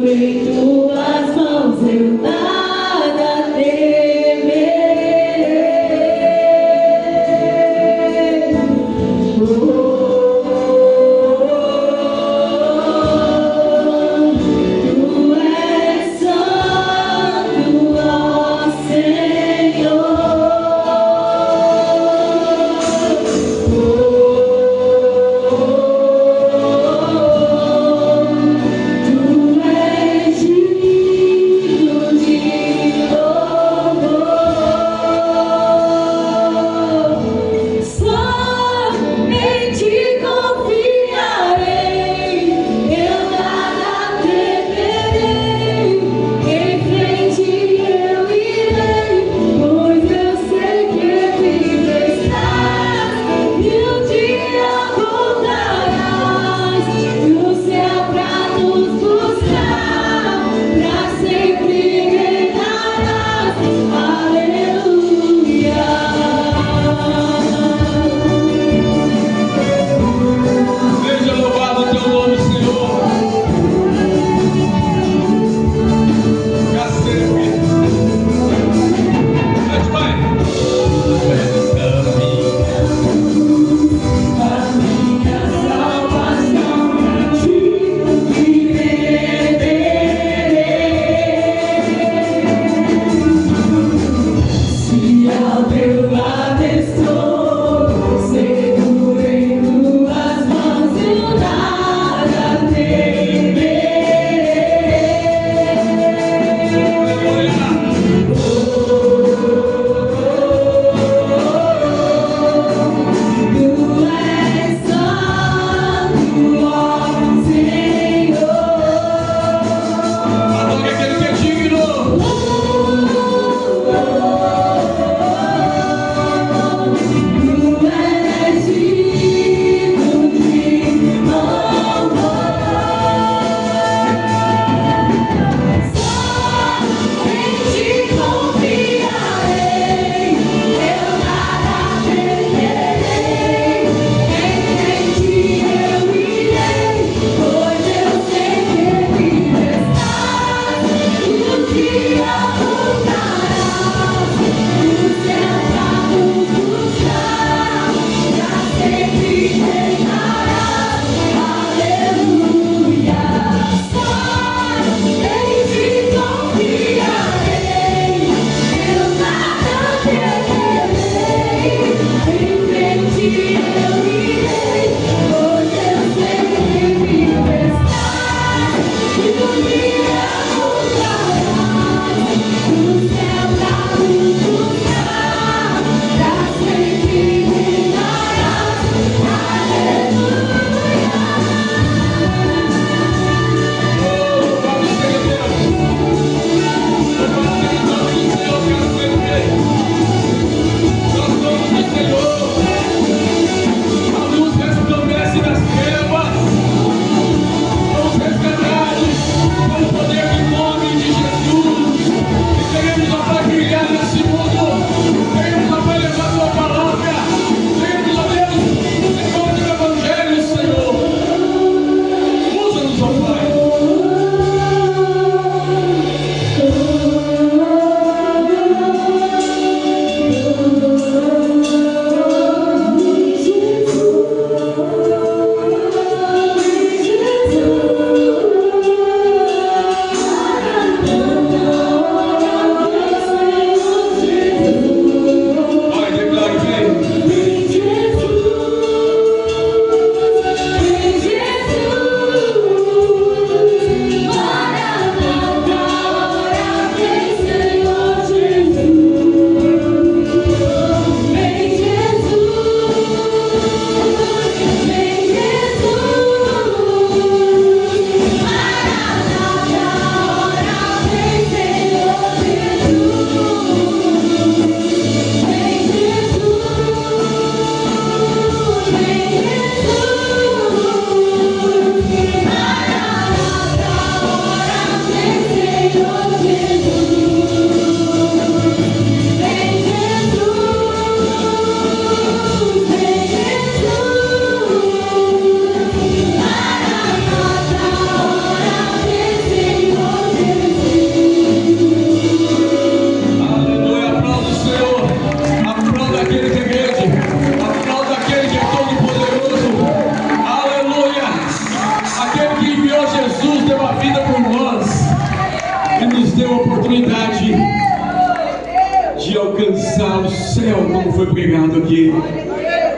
Foi pregado aqui,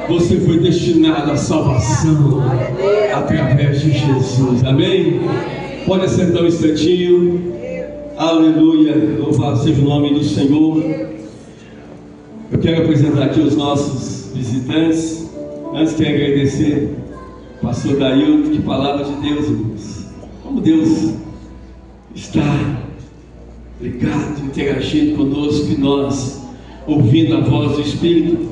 você foi destinado à salvação através de Jesus, amém? Pode assentar um instantinho, aleluia, louvado seja o nome do Senhor. Eu quero apresentar aqui os nossos visitantes. Antes quero agradecer ao pastor Dailton, que palavra de Deus, irmãos, como Deus está ligado, interagindo conosco, e nós ouvindo a voz do Espírito,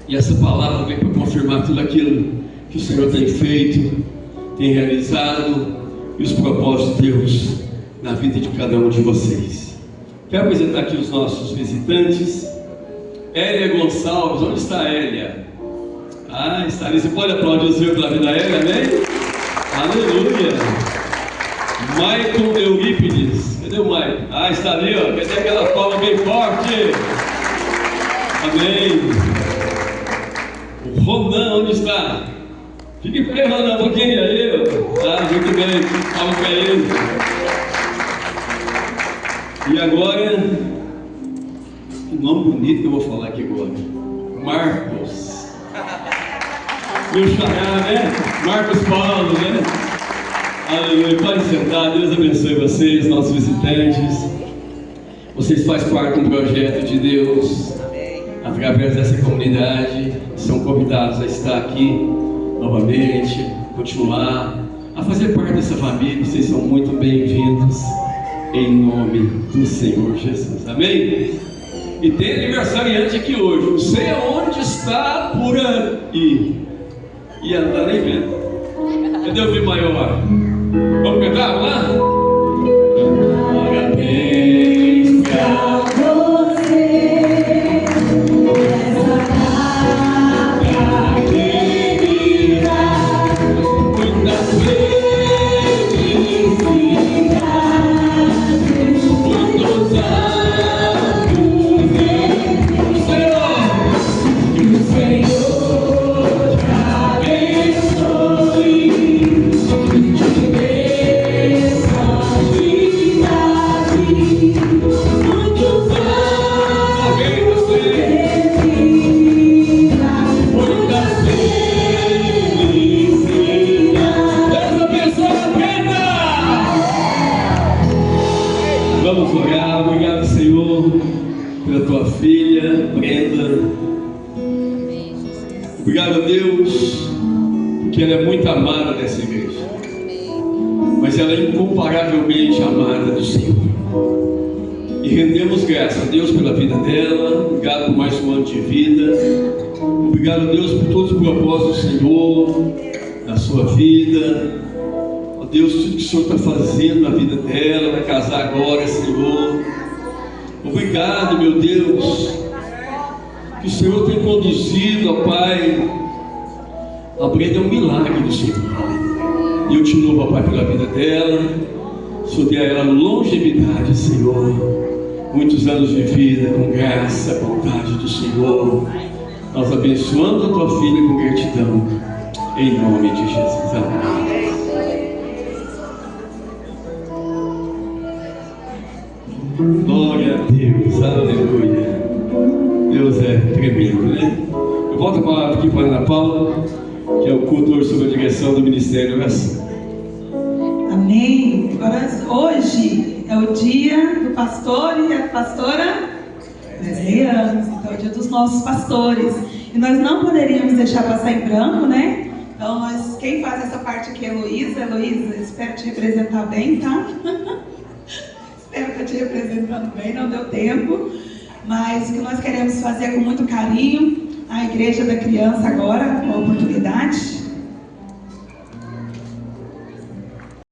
e essa palavra vem para confirmar tudo aquilo que o Senhor tem feito, tem realizado, e os propósitos de Deus na vida de cada um de vocês. Quero apresentar aqui os nossos visitantes. Hélia Gonçalves, onde está a Hélia? Está ali, você pode aplaudir o Senhor pela vida da Hélia, amém? Aleluia! Maicon Eurípides, cadê o Maicon? Está ali, ó, cadê aquela palma bem forte? Amém. O Ronan, onde está? Fique em pé, Ronan, um pouquinho aí. Muito bem, palma para ele. E agora, Que nome bonito que eu vou falar aqui agora. Marcos. Meu xará, né? Marcos Paulo, né? Aleluia. Pode sentar. Deus abençoe vocês, nossos visitantes. Vocês fazem parte de um projeto de Deus. Através dessa comunidade, são convidados a estar aqui novamente, continuar a fazer parte dessa família. Vocês são muito bem-vindos em nome do Senhor Jesus. Amém? E tem aniversariante aqui hoje. Não sei aonde está por aí. E ela está nem vendo. Cadê o Fim Maior? Vamos cantar lá? Parabéns pra você. Vamos orar. Obrigado, Senhor, pela tua filha, Brenda. Obrigado a Deus, porque ela é muito amada nessa igreja. Mas ela é incomparavelmente amada do Senhor. E rendemos graças a Deus pela vida dela. Obrigado por mais um ano de vida. Obrigado a Deus por todos os propósitos do Senhor na sua vida. Ó Deus, tudo que o Senhor está fazendo na vida dela, vai casar agora, Senhor. Obrigado, meu Deus, que o Senhor tem conduzido, ó Pai. A Brenda é um milagre do Senhor. E eu te louvo, ó Pai, pela vida dela. O Senhor dê a ela longevidade, Senhor. Muitos anos de vida, com graça, vontade do Senhor. Nós abençoamos a tua filha com gratidão. Em nome de Jesus. Amém. Glória a Deus, aleluia. Deus é tremendo, né? Eu volto a palavra aqui para a Ana Paula, que é o culto hoje sob a direção do Ministério de Oração. Amém. Agora, hoje é o dia do pastor e a pastora Wesley Anos, então é o dia dos nossos pastores. E nós não poderíamos deixar passar em branco, né? Então, quem faz essa parte aqui é a Heloísa. Heloísa, espero te representar bem, tá? Espero que eu te representando bem, não deu tempo. Mas o que nós queremos fazer com muito carinho, a Igreja da Criança agora, com a